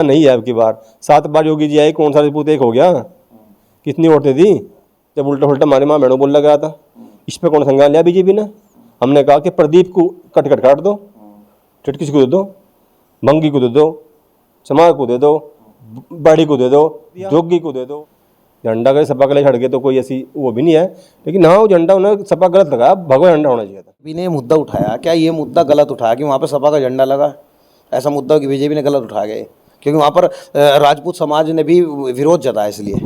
नहीं है। अब की बार 7 बार योगी जी आए, कौन सा राजपूत एक हो गया? कितनी औरतें थी जब उल्टा उल्टा हमारे माँ बहनों बोल लगा था। इस पर कौन संज्ञान लिया बीजेपी ने? हमने कहा कि प्रदीप को कट कट काट दो, टिटकिस को दे दो, भंगी को दे दो, समाज को दे दो, बाड़ी को दे दो, जोगी को दे दो। झंडा का सपा के लिए छड़ के तो कोई ऐसी वो भी नहीं है, लेकिन हाँ वो झंडा उन्हें सपा गलत लगा, भगवा झंडा होना चाहिए था। बीजेपी ने मुद्दा उठाया, क्या ये मुद्दा गलत उठाया कि वहाँ पर सपा का झंडा लगा? ऐसा मुद्दा कि बीजेपी ने गलत उठाया गया, क्योंकि वहाँ पर राजपूत समाज ने भी विरोध जताया इसलिए।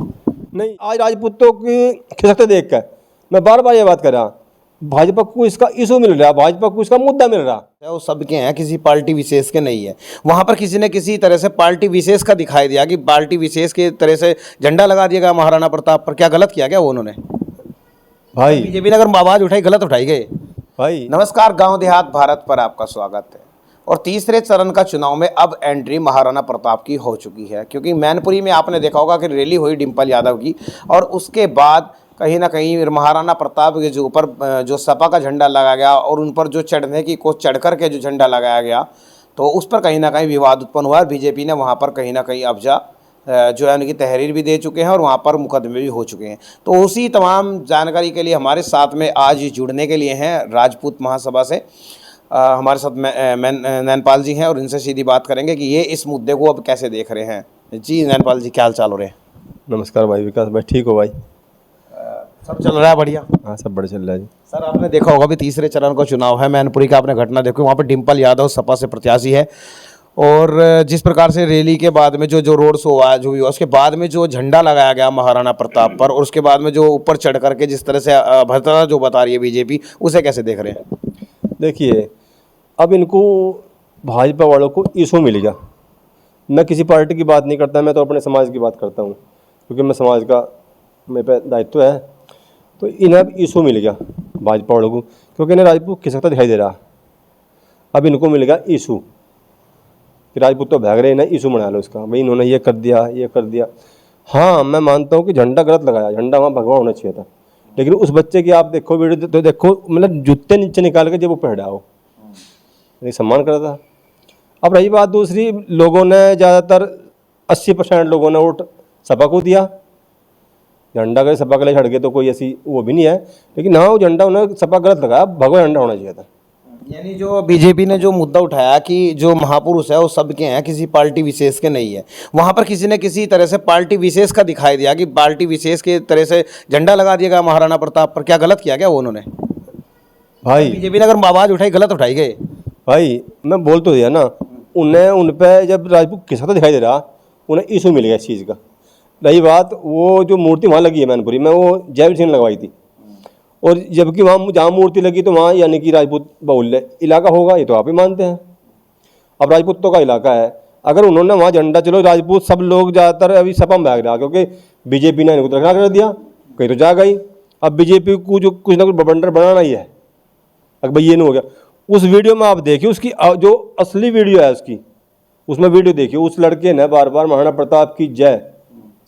नहीं, आज राजपूतों की खिसकते देख कर मैं बार बार ये बात कर रहा, भाजपा को इसका इशू मिल रहा, भाजपा को इसका मुद्दा मिल रहा। वो सबके हैं, किसी पार्टी विशेष के नहीं है। वहाँ पर किसी ने किसी तरह से पार्टी विशेष का दिखाई दिया कि पार्टी विशेष के तरह से झंडा लगा दिया गया महाराणा प्रताप पर। क्या गलत किया क्या वो उन्होंने? भाई बीजेपी ने अगर आवाज उठाई, गलत उठाई गए। भाई नमस्कार, गांव देहात भारत पर आपका स्वागत है। और तीसरे चरण का चुनाव में अब एंट्री महाराणा प्रताप की हो चुकी है, क्योंकि मैनपुरी में आपने देखा होगा कि रैली हुई डिम्पल यादव की, और उसके बाद कहीं ना कहीं महाराणा प्रताप के जो ऊपर जो सपा का झंडा लगाया गया और उन पर जो चढ़ने की कोशिश चढ़ कर के जो झंडा लगाया गया, तो उस पर कहीं ना कहीं विवाद उत्पन्न हुआ। बीजेपी ने वहाँ पर कहीं ना कहीं अब्जा जो है उनकी तहरीर भी दे चुके हैं और वहाँ पर मुकदमे भी हो चुके हैं। तो उसी तमाम जानकारी के लिए हमारे साथ में आज जुड़ने के लिए हैं राजपूत महासभा से हमारे साथ नैनपाल जी हैं, और इनसे सीधी बात करेंगे कि ये इस मुद्दे को अब कैसे देख रहे हैं। जी नैनपाल जी, क्या हाल चाल हो रहे हैं? नमस्कार भाई विकास भाई, ठीक हो भाई? सब चल रहा है बढ़िया? हाँ सब बढ़िया चल रहा है जी। सर, आपने देखा होगा भी तीसरे चरण का चुनाव है, मैनपुरी का आपने घटना देखो, वहाँ पर डिम्पल यादव सपा से प्रत्याशी है, और जिस प्रकार से रैली के बाद में जो रोड शो हुआ, जो भी हुआ, उसके बाद में जो झंडा लगाया गया महाराणा प्रताप पर, और उसके बाद में जो ऊपर चढ़ करके जिस तरह से भद्रता जो बता रही है बीजेपी, उसे कैसे देख रहे हैं? देखिए, अब इनको भाजपा वालों को इशू मिल गया। मैं किसी पार्टी की बात नहीं करता, मैं तो अपने समाज की बात करता हूँ, क्योंकि मैं समाज का मेरे पे दायित्व है। तो इन्हें अब इशू मिल गया भाजपा वालों को, क्योंकि इन्हें राजपूत खिसकता दिखाई दे रहा। अब इनको मिल गया इशू कि राजपूत तो भाग रहे, इन्हें इशू बना लो इसका, भाई इन्होंने ये कर दिया, ये कर दिया। हाँ मैं मानता हूँ कि झंडा गलत लगाया, झंडा वहाँ भगवा होना चाहिए था, लेकिन उस बच्चे की आप देखो वीडियो तो देखो, मतलब जूते नीचे निकाल के जब वो पहना हो, सम्मान करा था। अब रही बात दूसरी, लोगों ने ज़्यादातर 80% लोगों ने वोट सपा को दिया। झंडा का सपा के लिए छड़ के तो कोई ऐसी वो भी नहीं है, लेकिन हाँ वो झंडा उन्हें सपा गलत लगा, भगवा झंडा होना चाहिए था। यानी जो बीजेपी ने जो मुद्दा उठाया कि जो महापुरुष है वो सबके हैं, किसी पार्टी विशेष के नहीं है, वहाँ पर किसी ने किसी तरह से पार्टी विशेष का दिखाई दिया कि पार्टी विशेष के तरह से झंडा लगा दिया गया महाराणा प्रताप पर। क्या गलत किया क्या वो उन्होंने? भाई बीजेपी ने अगर आवाज़ उठाई, गलत उठाई गए। भाई मैं बोल तो दिया ना, उन्हें उन पर जब राजपूत खिसकता दिखाई दे रहा, उन्हें इशू मिल गया इस चीज़ का। रही बात, वो जो मूर्ति वहाँ लगी है मैनपुरी में, वो जयवीर सिंह ने लगवाई थी, और जबकि वहाँ जहाँ मूर्ति लगी तो वहाँ यानी कि राजपूत बहुल्य इलाका होगा, ये तो आप ही मानते हैं। अब राजपूतों का इलाका है, अगर उन्होंने वहाँ झंडा, चलो राजपूत सब लोग ज़्यादातर अभी सपा में भाग रहा, क्योंकि बीजेपी ने इनको रखना कर दिया, कहीं तो जा गई। अब बीजेपी को जो कुछ ना कुछ बबंडर बनाना ही है, अगर भाई ये नहीं हो गया। उस वीडियो में आप देखिए, उसकी जो असली वीडियो है उसकी, उसमें वीडियो देखिए, उस लड़के ने बार बार महाराणा प्रताप की जय,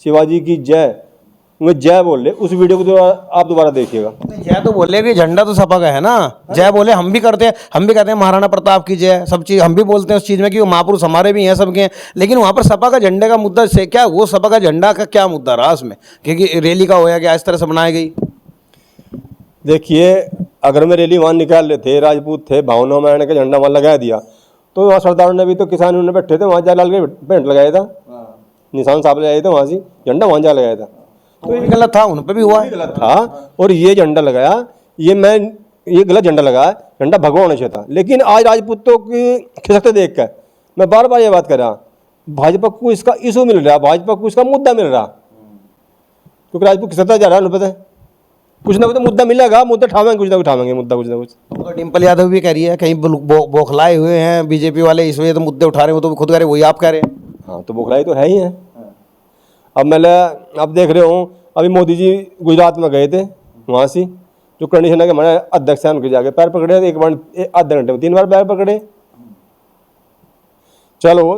शिवाजी की जय, वो जय बोल रहे। उस वीडियो को तो आप दोबारा देखिएगा। जय तो बोले कि झंडा तो सपा का है ना, जय बोले हम भी करते हैं, हम भी कहते हैं महाराणा प्रताप की जय, सब चीज़ हम भी बोलते हैं उस चीज़ में कि वो महापुरुष हमारे भी हैं, सबके हैं। लेकिन वहाँ पर सपा का झंडे का मुद्दा से क्या, वो सपा का झंडा का क्या मुद्दा रहा उसमें, क्योंकि रैली का होया गया, इस तरह से बनाई गई। देखिए, अगर में रैली वहाँ निकाल रहे थे, राजपूत थे, भावना में आने का झंडा वहाँ लगा दिया, तो वहाँ सरदारों ने भी तो किसानों ने बैठे थे वहाँ जा लाल के पेंट लगाया था, निशान साहब लगाए थे, वहाँ से झंडा वहाँ जा लगाया था, तो ये गलत था, उन पर भी हुआ है गलत था। और ये झंडा लगाया, ये गलत झंडा लगाया, झंडा भगवा होना चाहिए था। लेकिन आज राजपूतों की खिसकते देख कर मैं बार बार ये बात कर रहा, भाजपा को इसका इशू मिल रहा, भाजपा को इसका मुद्दा मिल रहा, क्योंकि राजपूत खिसकता जा रहा है, पता है कुछ ना कुछ मुद्दा मिलेगा, मुद्दा उठावेंगे, कुछ ना उठावेंगे मुद्दा, कुछ ना कुछ। तो डिम्पल यादव भी कह रही है कहीं बौखलाए हुए हैं बीजेपी वाले, इस वजह तो मुद्दे उठा रहे हो, तो खुद कह रहे वही आप कह रहे हैं। हाँ तो बौखलाई तो है ही है। अब देख रहे हो, अभी मोदी जी गुजरात में गए थे, वहाँ से जो कंडीशन है कि हमारे अध्यक्ष हैं उनके जाके पैर पकड़े, एक बार आधे घंटे में 3 बार पैर पकड़े। चलो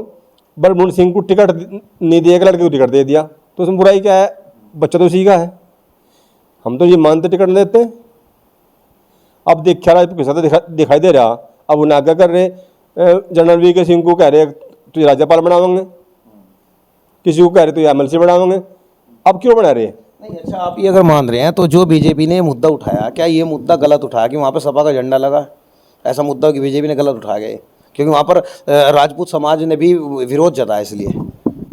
बरमुन सिंह को टिकट नहीं दिया, एक लड़के को टिकट दे दिया, तो उसमें बुराई क्या है, बच्चा तो उसी का है, हम तो ये मानते टिकट देते। अब देखा राजपूत के साथ दिखाई दे रहा, अब उन्हें आज्ञा कर रहे, जनरल वी के सिंह को कह रहे तुझे राज्यपाल बनावेंगे, किसी को कह रहे तो ये MLC बढ़ाओगे, अब क्यों बना रहे हैं? नहीं, अच्छा आप ये अगर मान रहे हैं तो जो बीजेपी ने मुद्दा उठाया, क्या ये मुद्दा गलत उठाया कि वहाँ पर सपा का झंडा लगा? ऐसा मुद्दा कि बीजेपी ने गलत उठा गए, क्योंकि वहाँ पर राजपूत समाज ने भी विरोध जताया इसलिए।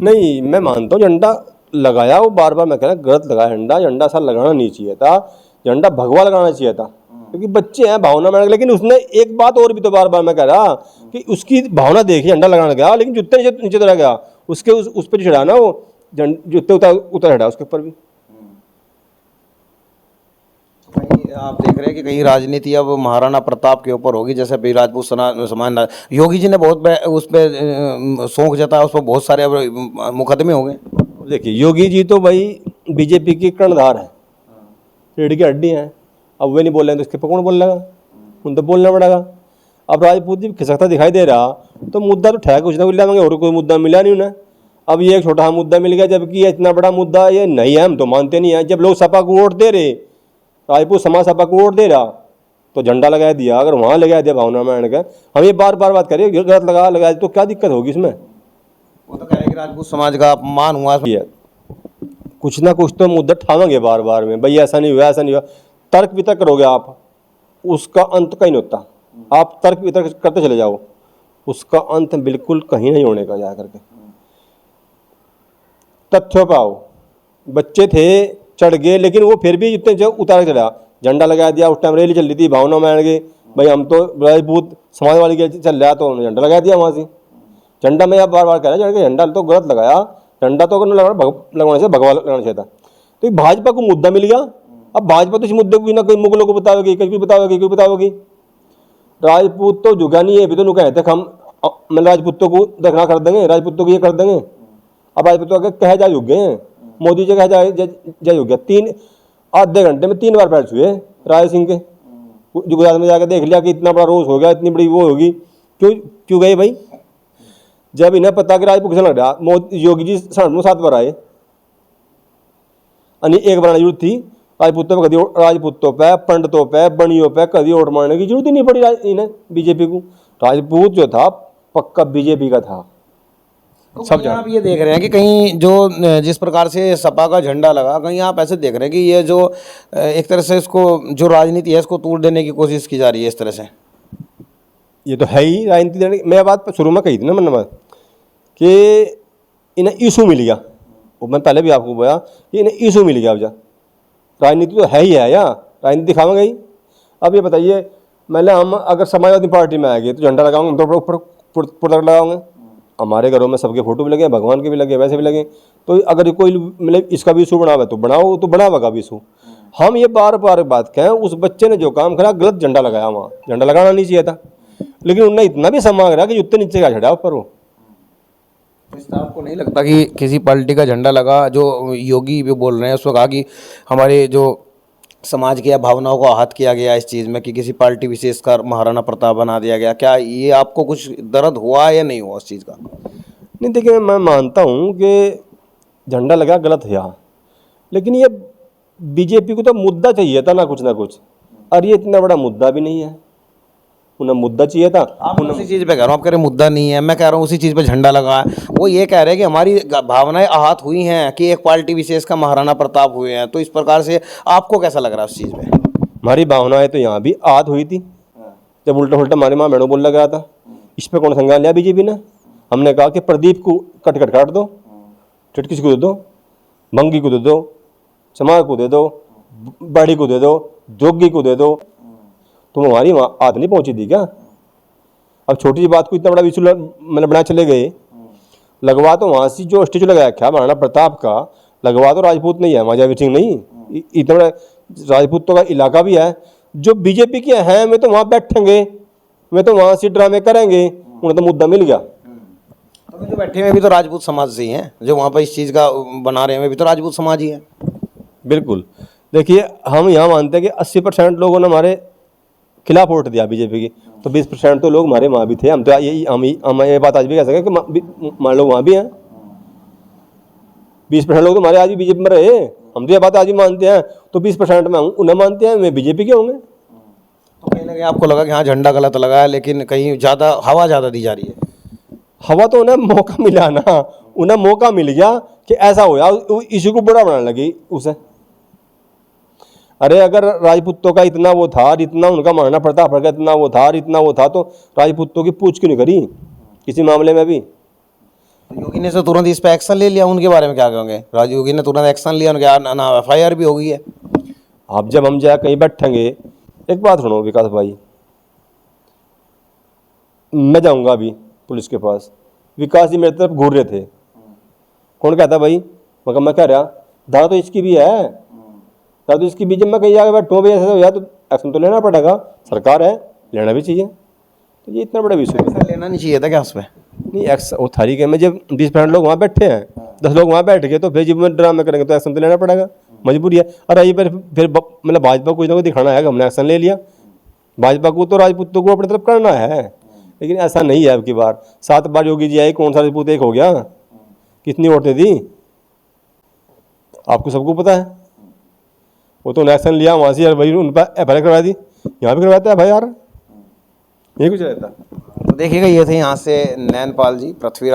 नहीं, मैं मानता हूँ झंडा लगाया, वो बार बार मैं कह रहा गलत लगाया झंडा। झंडा सर लगाना नहीं चाहिए था, झंडा भगवा लगाना चाहिए था, क्योंकि बच्चे हैं भावना में। लेकिन उसने एक बात और भी तो बार बार मैं कह रहा कि उसकी भावना देखी, झंडा लगाना गया लेकिन जूते नीचे उतरा गया, उसके उस पर चढ़ा ना, वो जूते उतर चढ़ा उसके ऊपर भी। कहीं आप देख रहे हैं कि कहीं राजनीति अब महाराणा प्रताप के ऊपर होगी, जैसे अभी राजपूत समाज, योगी जी ने बहुत उस पर शौक जताया, उस पर बहुत सारे अब मुकदमे हो गए। देखिए योगी जी तो भाई बीजेपी की कर्णधार है, रीढ़ की हड्डी है। अब वे नहीं बोल रहे तो इसके पर कौन बोल लेगा? उन तो बोलना पड़ेगा। अब राजपूत जी खिसकता दिखाई दे रहा तो मुद्दा तो ठहर कुछ ना कुछ लाएंगे, और कोई मुद्दा मिला नहीं उन्हें। अब ये एक छोटा मुद्दा मिल गया, जबकि ये इतना बड़ा मुद्दा ये नहीं है, हम तो मानते नहीं है। जब लोग सपा को वोट दे रहे, राजपूत समाज सपा को वोट दे रहा, तो झंडा लगा दिया। अगर वहाँ लगा दिया भावना में का, हम ये बार बार बात करें गलत लगा तो क्या दिक्कत होगी इसमें? वो तो कह रहे हैं कि राजपूत समाज का अपमान हुआ। कुछ ना कुछ तो मुद्दा ठावेंगे बार बार में, भाई ऐसा नहीं हुआ, ऐसा नहीं हुआ। तर्क वितर्क करोगे आप, उसका अंत कहीं नहीं होता। आप तर्क वितर्क करते चले जाओ, उसका अंत बिल्कुल कहीं नहीं होने का। जा करके तथ्यों पे आओ। बच्चे थे, चढ़ गए, लेकिन वो फिर भी जितने जो उतार चला, झंडा लगा दिया। उस टाइम रैली चल रही थी, भावना में गए भाई हम तो राजपूत समाज वाले के चल रहा, तो उन्होंने झंडा लगा दिया वहाँ से। झंडा में आप बार बार कह रहे हैं झंडा तो गलत लगाया, झंडा तो अगर लगवाने से भगवा लगाना चाहिए था। तो भाजपा को मुद्दा मिल गया। अब भाजपा तो इस मुद्दे को ना कोई मुगलों को बताओगी, कहीं बताओगी, कोई बताओगी। राजपूत तो जुगा नहीं है, अभी तो नु कहते हम मतलब राजपूतों को दखना कर देंगे, राजपूतों को ये कर देंगे। अब राजपूतों के कह जा जुग गए हैं, मोदी जी कह जा जुग गया। आधे घंटे में 3 बार पैर छुए राय सिंह के। गुजरात में जाकर देख लिया कि इतना बड़ा रोष हो गया, इतनी बड़ी वो होगी। क्यों गए भाई? जब इन्हें पता कि राजपूत किसान लग रहा, मोदी योगी जी 7 बार आए, एक बार जरूरत थी राजपूतों पे, कभी राजपूतों पे, पंडितों पे, बनियों पे कभी वोट मारने की जरूरत ही नहीं पड़ी इन्हें बीजेपी को। राजपूत जो था पक्का बीजेपी का था। तो सब आप ये देख रहे हैं कि कहीं जो जिस प्रकार से सपा का झंडा लगा, कहीं आप ऐसे देख रहे हैं कि ये जो एक तरह से इसको जो राजनीति है इसको तोड़ देने की कोशिश की जा रही है इस तरह से। ये तो है ही राजनीति देने। मैं बात शुरू में कही थी ना मैंने बात कि इन्हें इशू मिल गया, वो मैं पहले भी आपको बोला कि इन्हें इशू मिल गया। अब जा राजनीति तो है ही है, यार राजनीति दिखावांगे ही। अब ये बताइए, मैंने हम अगर समाजवादी पार्टी में आएंगे तो झंडा लगाऊंगे, हम तो ऊपर प्रोडक्ट लगाओगे। हमारे घरों में सबके फोटो भी लगे, भगवान के भी लगे, वैसे भी लगे। तो अगर कोई मतलब इसका भी इशू बनावे तो बनाओ, तो बनावेगा भी इशू। हम ये बार बार बात कहें, उस बच्चे ने जो काम करा गलत, झंडा लगाया, वहाँ झंडा लगाना नहीं चाहिए था। लेकिन उन्होंने इतना भी सम्मान करा कि जुत्ते नीचे का चढ़ा ऊपर वो। आपको नहीं लगता कि किसी पार्टी का झंडा लगा, जो योगी भी बोल रहे हैं उसको कहा कि हमारे जो समाज की भावनाओं को आहत किया गया इस चीज़ में, कि किसी पार्टी विशेष का महाराणा प्रताप बना दिया गया, क्या ये आपको कुछ दर्द हुआ या नहीं हुआ उस चीज़ का? नहीं, देखिए मैं मानता हूँ कि झंडा लगा गलत है यहाँ, लेकिन ये बीजेपी को तो मुद्दा चाहिए था ना कुछ। और ये इतना बड़ा मुद्दा भी नहीं है, उन्हें मुद्दा चाहिए था। आप उसी चीज़ पे कह रहा हूँ, आप कह रहे मुद्दा नहीं है, मैं कह रहा हूँ उसी चीज़ पे झंडा लगा है। वो ये कह रहे हैं कि हमारी भावनाएं आहत हुई हैं कि एक पार्टी विशेष का महाराणा प्रताप हुए हैं। तो इस प्रकार से आपको कैसा लग रहा है उस चीज़ पे? हमारी भावनाएं तो यहाँ भी आहत हुई थी, जब उल्टा हमारी माँ बहनों बोल लगा था। इस पर कौन संज्ञान लिया बीजेपी ने? हमने कहा कि प्रदीप को कट काट दो, टिटकिस को दे दो, भंगी को दे दो, समाज को दे दो, बाड़ी को दे दो, जोगी को दे दो। तुम हमारी वहाँ आत नहीं पहुँची थी क्या? अब छोटी सी बात को इतना बड़ा विषय मतलब बना चले गए। लगवा तो वहाँ से जो स्टेचू लगाया क्या महाराणा प्रताप का, लगवा तो राजपूत नहीं है, महाराजा सिंह नहीं। इतना बड़ा राजपूतों का इलाका भी है। जो बीजेपी के हैं वे तो वहाँ बैठेंगे, वे तो वहाँ से ड्रामे करेंगे, उन्हें तो मुद्दा मिल गया। तो जो बैठे हुए भी तो राजपूत समाज से ही हैं, जो वहाँ पर इस चीज़ का बना रहे हैं भी तो राजपूत समाज ही है। बिल्कुल। देखिए हम यहाँ मानते हैं कि 80% लोगों ने हमारे खिलाफ वोट दिया बीजेपी की, तो 20% तो लोग हमारे वहाँ भी थे। हम तो हम ये बात आज भी कह सकें कि मान लो वहाँ भी हैं 20% लोग तो हमारे आज भी बीजेपी में रहे। हम तो ये बात आज भी मानते हैं, तो 20% में उन्हें मानते हैं, वे बीजेपी के होंगे। तो कहीं ना कहीं आपको लगा कि हाँ झंडा गलत लगा है, लेकिन कहीं ज़्यादा हवा ज़्यादा दी जा रही है? हवा तो उन्हें मौका मिला ना, उन्हें मौका मिल गया कि ऐसा हो या इशू को बड़ा बनाने लगी उसे। अरे अगर राजपूतों का इतना वो था, इतना उनका मानना प्रताप का इतना वो था, इतना वो था, तो राजपूतों की पूछ क्यों नहीं करी किसी मामले में भी? योगी ने तो तुरंत इस पर एक्शन ले लिया, उनके बारे में क्या कहोगे? राज योगी ने तुरंत एक्शन लिया, उनके ना FIR भी हो गई है। आप जब हम जाए कहीं बैठेंगे, एक बात सुनो विकास भाई, मैं जाऊंगा अभी पुलिस के पास, विकास जी मेरी तरफ घूर रहे थे, कौन कहता भाई? मगर मैं कह रहा धारा तो इसकी भी है, धारा तो इसकी भी, जब मैं कहीं जाकर बैठूँ भाई ऐसा हो या तो एक्शन तो लेना पड़ेगा, सरकार है, लेना भी चाहिए। तो ये इतना बड़ा विषय एक्शन लेना नहीं चाहिए था क्या उस पर? नहीं, एक्शन वो थारी के में जब 20% लोग वहाँ बैठे हैं, 10 लोग वहाँ बैठ गए, तो फिर जब ड्रामे करेंगे तो एक्शन तो लेना पड़ेगा, मजबूरी है। और ये फिर मतलब भाजपा को कुछ ना कुछ दिखाना है, हमने एक्शन ले लिया, भाजपा को तो राजपूतों को अपनी तरफ करना है, लेकिन ऐसा नहीं है। अब की बार 7 बार योगी जी आए, कौन सा राजपूत एक हो गया? कितनी वोटें दी आपको सबको पता है। वो तो एक्शन लिया वहाँ से यार भाई, उन पर FIR करवा दी, यहाँ भी करवाता है भाई यार, ये कुछ रहता। तो देखिएगा, ये थे यहाँ से नैनपाल जी, पृथ्वीराज